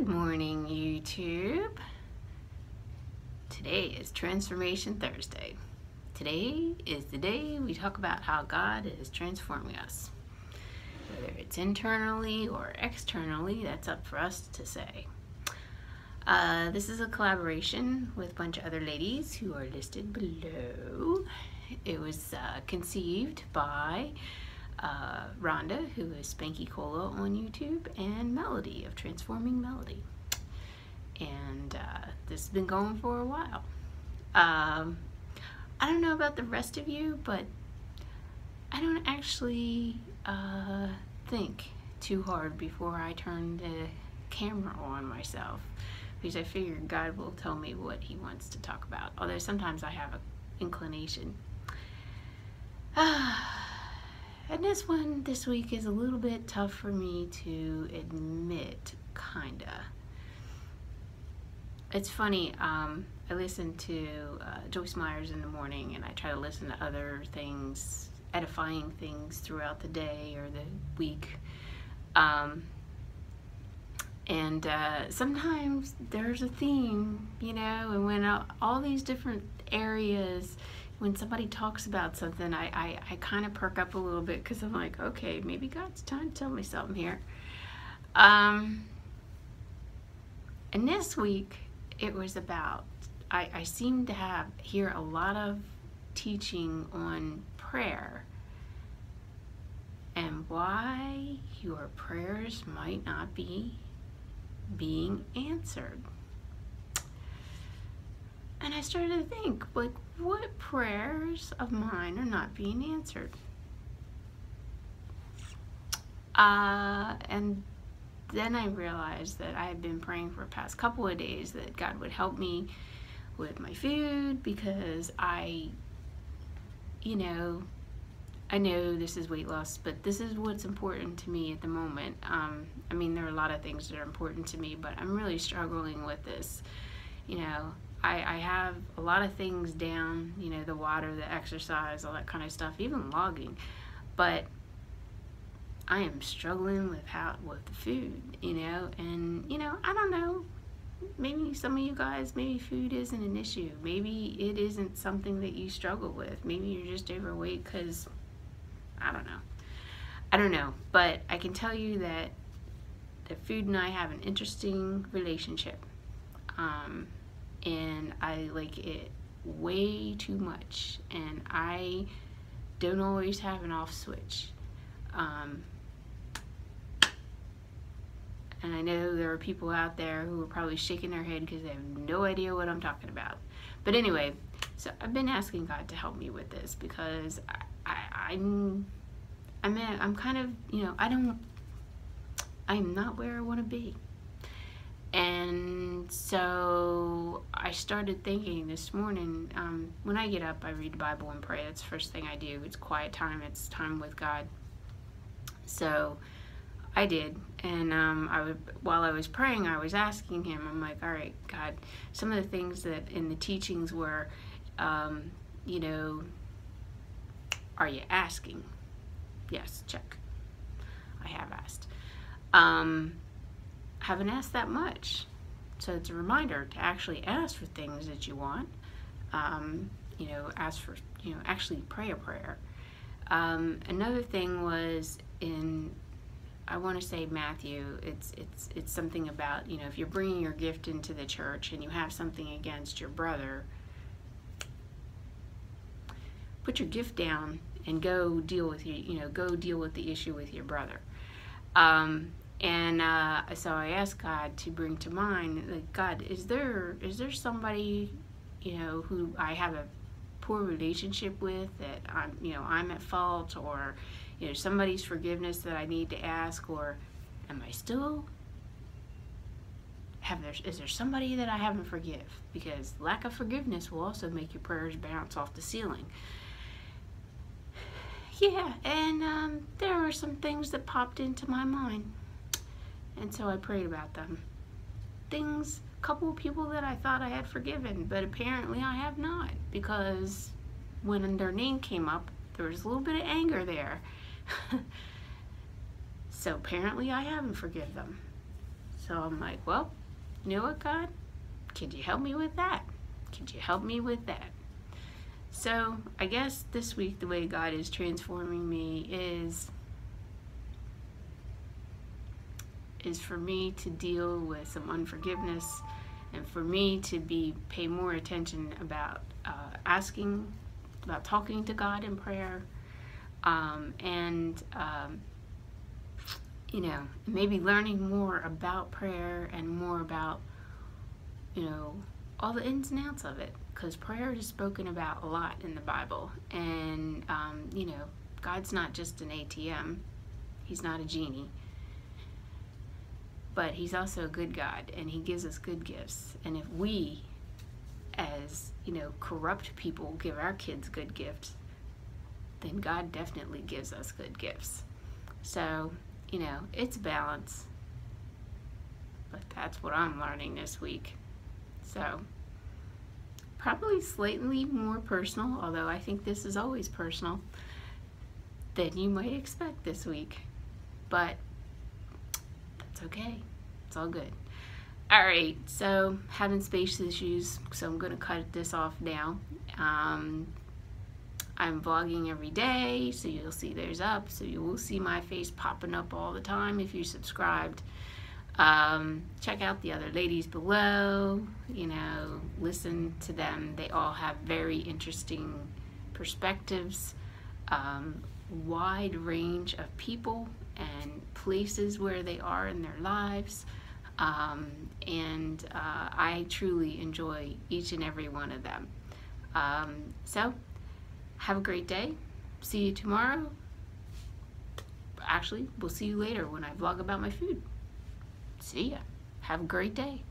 Good morning, YouTube. Today is Transformation Thursday. Today is the day we talk about how God is transforming us. Whether it's internally or externally, that's up for us to say. This is a collaboration with a bunch of other ladies who are listed below. It was conceived by Rhonda, who is Spanky Cola on YouTube, and Melody of Transforming Melody. And this has been going for a while. I don't know about the rest of you, but I don't actually think too hard before I turn the camera on myself, because I figure God will tell me what he wants to talk about, although sometimes I have an inclination. And this week is a little bit tough for me to admit, kinda. It's funny, I listen to Joyce Myers in the morning, and I try to listen to other things, edifying things throughout the day or the week. And sometimes there's a theme, you know, and when all these different areas, when somebody talks about something, I kind of perk up a little bit, because I'm like, okay, maybe God's trying to tell me something here. And this week, it was about, I seem to hear a lot of teaching on prayer and why your prayers might not be being answered. And I started to think, like, what prayers of mine are not being answered? And then I realized that I had been praying for the past couple of days that God would help me with my food, because I know this is weight loss, but this is what's important to me at the moment. I mean, there are a lot of things that are important to me, but I'm really struggling with this. You know, I have a lot of things down, you know, the water, the exercise, all that kind of stuff, even logging, but I am struggling with the food, you know, and, you know, I don't know, maybe some of you guys, maybe food isn't an issue. Maybe it isn't something that you struggle with. Maybe you're just overweight because, I don't know, but I can tell you that the food and I have an interesting relationship. And I like it way too much, and I don't always have an off switch. And I know there are people out there who are probably shaking their head because they have no idea what I'm talking about. But anyway, so I've been asking God to help me with this, because I'm kind of, you know, I'm not where I want to be. And so I started thinking this morning, when I get up, I read the Bible and pray. That's the first thing I do. It's quiet time. It's time with God. So I did. And while I was praying, I was asking him, I'm like, all right, God, some of the things that in the teachings were, you know, are you asking? Yes, check. I have asked. Haven't asked that much, so it's a reminder to actually ask for things that you want. You know, ask for, you know, actually pray a prayer. Another thing was in, I want to say Matthew. It's something about, you know, if you're bringing your gift into the church and you have something against your brother, put your gift down and go deal with go deal with the issue with your brother. So I asked God to bring to mind, like, God, is there somebody, you know, who I have a poor relationship with, that I'm at fault, or, you know, somebody's forgiveness that I need to ask, or am I still is there somebody that I haven't forgive? Because lack of forgiveness will also make your prayers bounce off the ceiling. Yeah, and there are some things that popped into my mind. And so I prayed about them. A couple of people that I thought I had forgiven, but apparently I have not, because when their name came up, there was a little bit of anger there. So apparently I haven't forgiven them. So I'm like, well, you know what, God? Could you help me with that? Could you help me with that? So I guess this week the way God is transforming me is for me to deal with some unforgiveness, and for me to pay more attention about about talking to God in prayer, you know, maybe learning more about prayer and more about, you know, all the ins and outs of it, because prayer is spoken about a lot in the Bible, and you know, God's not just an ATM. He's not a genie. But he's also a good God, and he gives us good gifts. And if we, as, you know, corrupt people, give our kids good gifts, then God definitely gives us good gifts. So, you know, it's balance. But that's what I'm learning this week. So, probably slightly more personal, although I think this is always personal, than you might expect this week. But it's okay. It's all good. Alright, so having space issues, so I'm going to cut this off now. I'm vlogging every day, so you'll see there's up, so you will see my face popping up all the time if you're subscribed. Check out the other ladies below, you know, listen to them. They all have very interesting perspectives, wide range of people and places where they are in their lives, and I truly enjoy each and every one of them. So have a great day. See you tomorrow. Actually, we'll see you later when I vlog about my food. See ya. Have a great day.